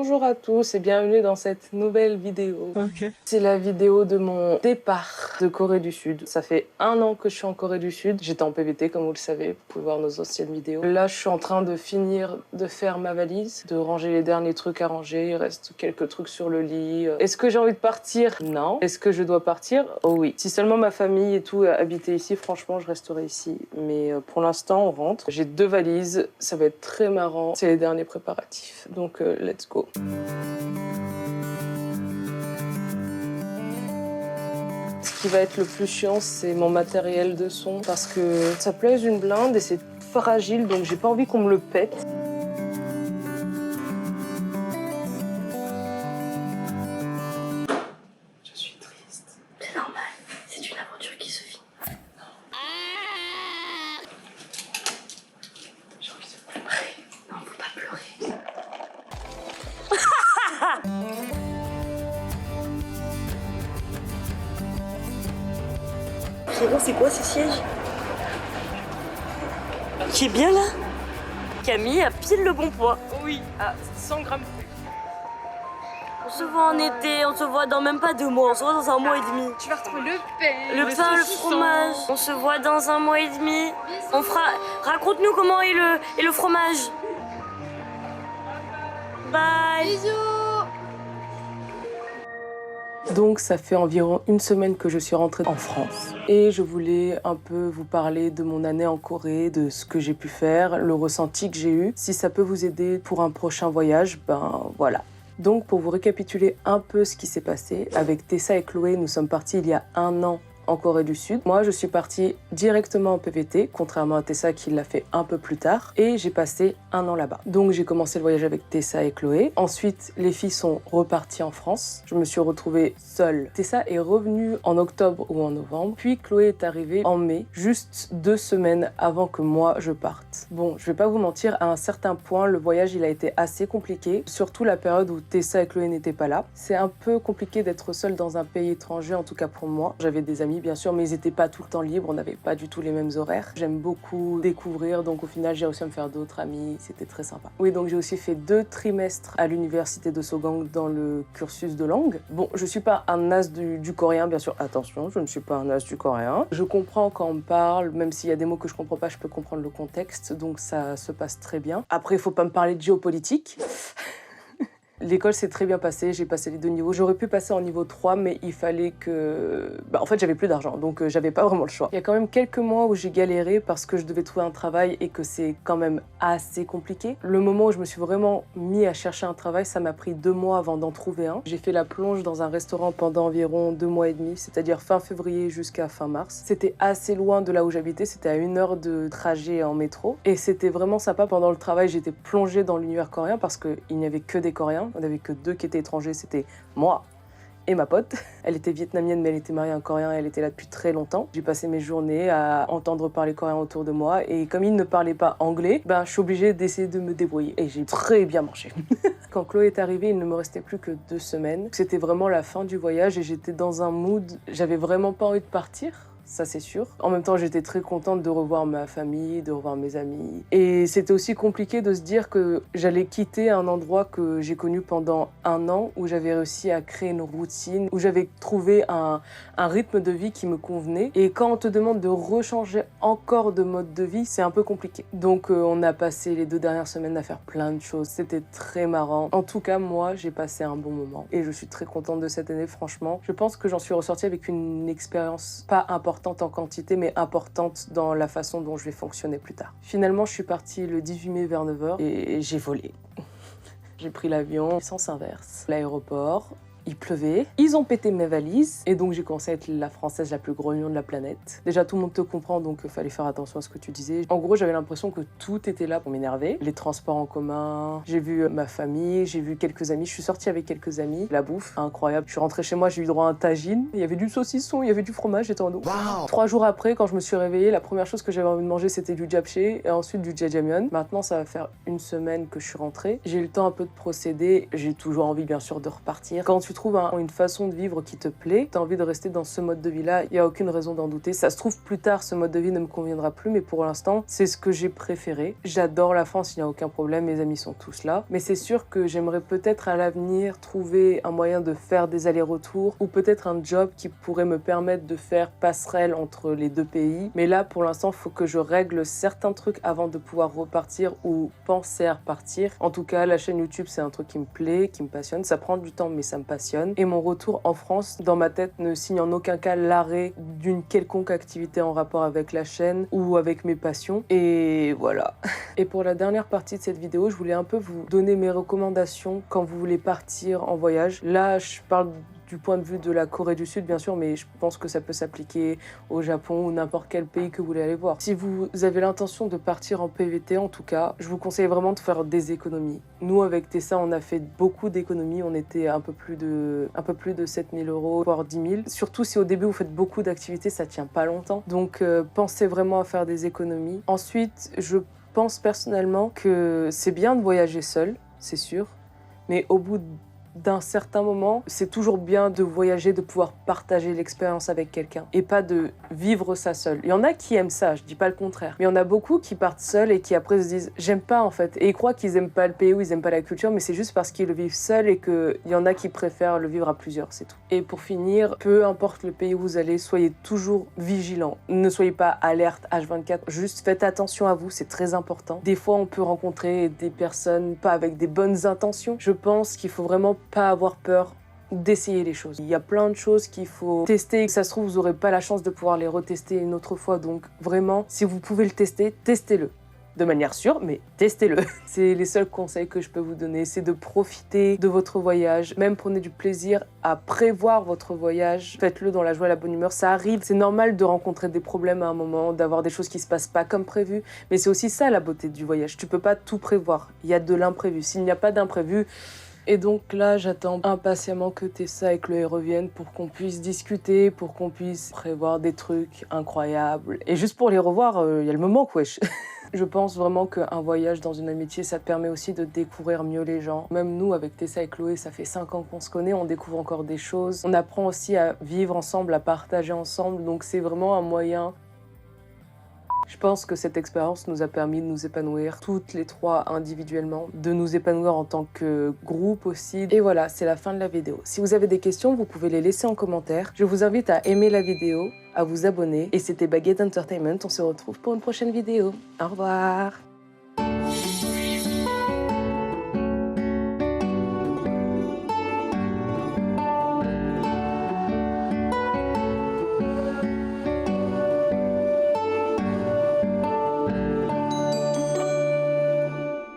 Bonjour à tous et bienvenue dans cette nouvelle vidéo. Ok. C'est la vidéo de mon départ de Corée du Sud. Ça fait 1 an que je suis en Corée du Sud. J'étais en PVT comme vous le savez, vous pouvez voir nos anciennes vidéos. Là je suis en train de finir de faire ma valise, de ranger les derniers trucs à ranger. Il reste quelques trucs sur le lit. Est-ce que j'ai envie de partir? Non. Est-ce que je dois partir? Oh oui. Si seulement ma famille et tout habitait ici, franchement je resterais ici. Mais pour l'instant on rentre. J'ai 2 valises, ça va être très marrant. C'est les derniers préparatifs. Donc let's go. Ce qui va être le plus chiant, c'est mon matériel de son parce que ça pèse une blinde et c'est fragile, donc j'ai pas envie qu'on me le pète. Je suis triste. C'est normal, c'est une aventure qui se finit. J'ai envie de pleurer. Non, faut pas pleurer. Frérot, c'est quoi ces sièges? Qui est bien là? Camille a pile le bon poids. Oui, à 100 grammes. On se voit en été, on se voit dans même pas 2 mois, on se voit dans 1 mois et demi. Tu vas retrouver le pain, Le pain, le saucisson. fromage, on se voit dans 1 mois et demi. On fera. Raconte-nous comment est le fromage. Bye. Bisous. Donc ça fait environ 1 semaine que je suis rentrée en France. Et je voulais un peu vous parler de mon année en Corée, de ce que j'ai pu faire, le ressenti que j'ai eu. Si ça peut vous aider pour un prochain voyage, ben voilà. Donc pour vous récapituler un peu ce qui s'est passé, avec Tessa et Chloé, nous sommes partis il y a 1 an en Corée du Sud. Moi, je suis partie directement en PVT, contrairement à Tessa qui l'a fait un peu plus tard. Et j'ai passé 1 an là-bas. Donc j'ai commencé le voyage avec Tessa et Chloé. Ensuite, les filles sont reparties en France. Je me suis retrouvée seule. Tessa est revenue en octobre ou en novembre. Puis Chloé est arrivée en mai, juste 2 semaines avant que moi je parte. Bon, je vais pas vous mentir, à un certain point, le voyage il a été assez compliqué. Surtout la période où Tessa et Chloé n'étaient pas là. C'est un peu compliqué d'être seule dans un pays étranger, en tout cas pour moi. J'avais des amis bien sûr, mais ils n'étaient pas tout le temps libres, on n'avait pas du tout les mêmes horaires. J'aime beaucoup découvrir, donc au final j'ai réussi à me faire d'autres amis, c'était très sympa. Oui, donc j'ai aussi fait 2 trimestres à l'université de Sogang dans le cursus de langue. Bon, je suis pas un as du coréen, bien sûr, attention, je ne suis pas un as du coréen. Je comprends quand on me parle, même s'il y a des mots que je comprends pas, je peux comprendre le contexte, donc ça se passe très bien. Après, il faut pas me parler de géopolitique. L'école s'est très bien passée, j'ai passé les 2 niveaux. J'aurais pu passer en niveau 3, mais il fallait que... en fait, j'avais plus d'argent, donc j'avais pas vraiment le choix. Il y a quand même quelques mois où j'ai galéré parce que je devais trouver un travail et que c'est quand même assez compliqué. Le moment où je me suis vraiment mis à chercher un travail, ça m'a pris 2 mois avant d'en trouver un. J'ai fait la plonge dans un restaurant pendant environ 2 mois et demi, c'est-à-dire fin février jusqu'à fin mars. C'était assez loin de là où j'habitais, c'était à 1 heure de trajet en métro. Et c'était vraiment sympa. Pendant le travail, j'étais plongée dans l'univers coréen parce qu'il n'y avait que des Coréens. On n'avait que 2 qui étaient étrangers, c'était moi et ma pote. Elle était vietnamienne, mais elle était mariée à un Coréen et elle était là depuis très longtemps. J'ai passé mes journées à entendre parler coréen autour de moi et comme ils ne parlaient pas anglais, je suis obligée d'essayer de me débrouiller. Et j'ai très bien marché. Quand Chloé est arrivée, il ne me restait plus que 2 semaines. C'était vraiment la fin du voyage et j'étais dans un mood, j'avais vraiment pas envie de partir. Ça c'est sûr. En même temps, j'étais très contente de revoir ma famille, de revoir mes amis. Et c'était aussi compliqué de se dire que j'allais quitter un endroit que j'ai connu pendant 1 an, où j'avais réussi à créer une routine, où j'avais trouvé un rythme de vie qui me convenait. Et quand on te demande de rechanger encore de mode de vie, c'est un peu compliqué. Donc on a passé les 2 dernières semaines à faire plein de choses. C'était très marrant. En tout cas, moi, j'ai passé un bon moment. Et je suis très contente de cette année, franchement. Je pense que j'en suis ressortie avec une expérience pas importante en quantité, mais importante dans la façon dont je vais fonctionner plus tard. Finalement, je suis partie le 18 mai vers 9h et j'ai volé. J'ai pris l'avion, sens inverse, l'aéroport. Il pleuvait, ils ont pété mes valises et donc j'ai commencé à être la française la plus grognon de la planète. Déjà tout le monde te comprend donc il fallait faire attention à ce que tu disais. En gros j'avais l'impression que tout était là pour m'énerver. Les transports en commun, j'ai vu ma famille, j'ai vu quelques amis, je suis sortie avec quelques amis. La bouffe, incroyable. Je suis rentrée chez moi, j'ai eu droit à un tagine. Il y avait du saucisson, il y avait du fromage, j'étais en eau. Wow. 3 jours après quand je me suis réveillée, la première chose que j'avais envie de manger c'était du japchae et ensuite du jjajangmyeon. Maintenant ça va faire 1 semaine que je suis rentrée. J'ai eu le temps un peu de procéder, j'ai toujours envie bien sûr de repartir. Quand tu trouves une façon de vivre qui te plaît, tu as envie de rester dans ce mode de vie-là, il n'y a aucune raison d'en douter. Ça se trouve, plus tard, ce mode de vie ne me conviendra plus, mais pour l'instant, c'est ce que j'ai préféré. J'adore la France, il n'y a aucun problème, mes amis sont tous là. Mais c'est sûr que j'aimerais peut-être à l'avenir trouver un moyen de faire des allers-retours ou peut-être un job qui pourrait me permettre de faire passerelle entre les deux pays. Mais là, pour l'instant, il faut que je règle certains trucs avant de pouvoir repartir ou penser à repartir. En tout cas, la chaîne YouTube, c'est un truc qui me plaît, qui me passionne. Ça prend du temps, mais ça me passionne. Et mon retour en France, dans ma tête, ne signe en aucun cas l'arrêt d'une quelconque activité en rapport avec la chaîne ou avec mes passions. Et voilà. Et pour la dernière partie de cette vidéo, je voulais un peu vous donner mes recommandations quand vous voulez partir en voyage. Là, je parle du point de vue de la Corée du Sud, bien sûr, mais je pense que ça peut s'appliquer au Japon ou n'importe quel pays que vous voulez aller voir. Si vous avez l'intention de partir en PVT, en tout cas, je vous conseille vraiment de faire des économies. Nous, avec Tessa, on a fait beaucoup d'économies. On était un peu plus de 7 000 €, voire 10 000. Surtout si au début, vous faites beaucoup d'activités, ça tient pas longtemps. Donc, pensez vraiment à faire des économies. Ensuite, je pense personnellement que c'est bien de voyager seul, c'est sûr, mais au bout d'un certain moment, c'est toujours bien de voyager, de pouvoir partager l'expérience avec quelqu'un et pas de vivre ça seul. Il y en a qui aiment ça, je dis pas le contraire, mais il y en a beaucoup qui partent seuls et qui après se disent j'aime pas en fait, et ils croient qu'ils aiment pas le pays ou ils aiment pas la culture, mais c'est juste parce qu'ils le vivent seuls et qu'il y en a qui préfèrent le vivre à plusieurs, c'est tout. Et pour finir, peu importe le pays où vous allez, soyez toujours vigilants. Ne soyez pas alerte H24, juste faites attention à vous, c'est très important. Des fois, on peut rencontrer des personnes pas avec des bonnes intentions. Je pense qu'il faut vraiment pas avoir peur d'essayer les choses. Il y a plein de choses qu'il faut tester et que ça se trouve, vous n'aurez pas la chance de pouvoir les retester une autre fois. Donc vraiment, si vous pouvez le tester, testez-le. De manière sûre, mais testez-le. C'est les seuls conseils que je peux vous donner, c'est de profiter de votre voyage. Même prenez du plaisir à prévoir votre voyage. Faites-le dans la joie et la bonne humeur. Ça arrive, c'est normal de rencontrer des problèmes à un moment, d'avoir des choses qui se passent pas comme prévu. Mais c'est aussi ça la beauté du voyage. Tu peux pas tout prévoir. Il y a de l'imprévu. S'il n'y a pas d'imprévu, et donc là, j'attends impatiemment que Tessa et Chloé reviennent pour qu'on puisse discuter, pour qu'on puisse prévoir des trucs incroyables. Et juste pour les revoir, il y a le moment, wesh. Je pense vraiment qu'un voyage dans une amitié, ça te permet aussi de découvrir mieux les gens. Même nous, avec Tessa et Chloé, ça fait 5 ans qu'on se connaît, on découvre encore des choses. On apprend aussi à vivre ensemble, à partager ensemble. Donc c'est vraiment un moyen. Je pense que cette expérience nous a permis de nous épanouir, toutes les trois individuellement, de nous épanouir en tant que groupe aussi. Et voilà, c'est la fin de la vidéo. Si vous avez des questions, vous pouvez les laisser en commentaire. Je vous invite à aimer la vidéo, à vous abonner. Et c'était Baguette Entertainment, on se retrouve pour une prochaine vidéo. Au revoir!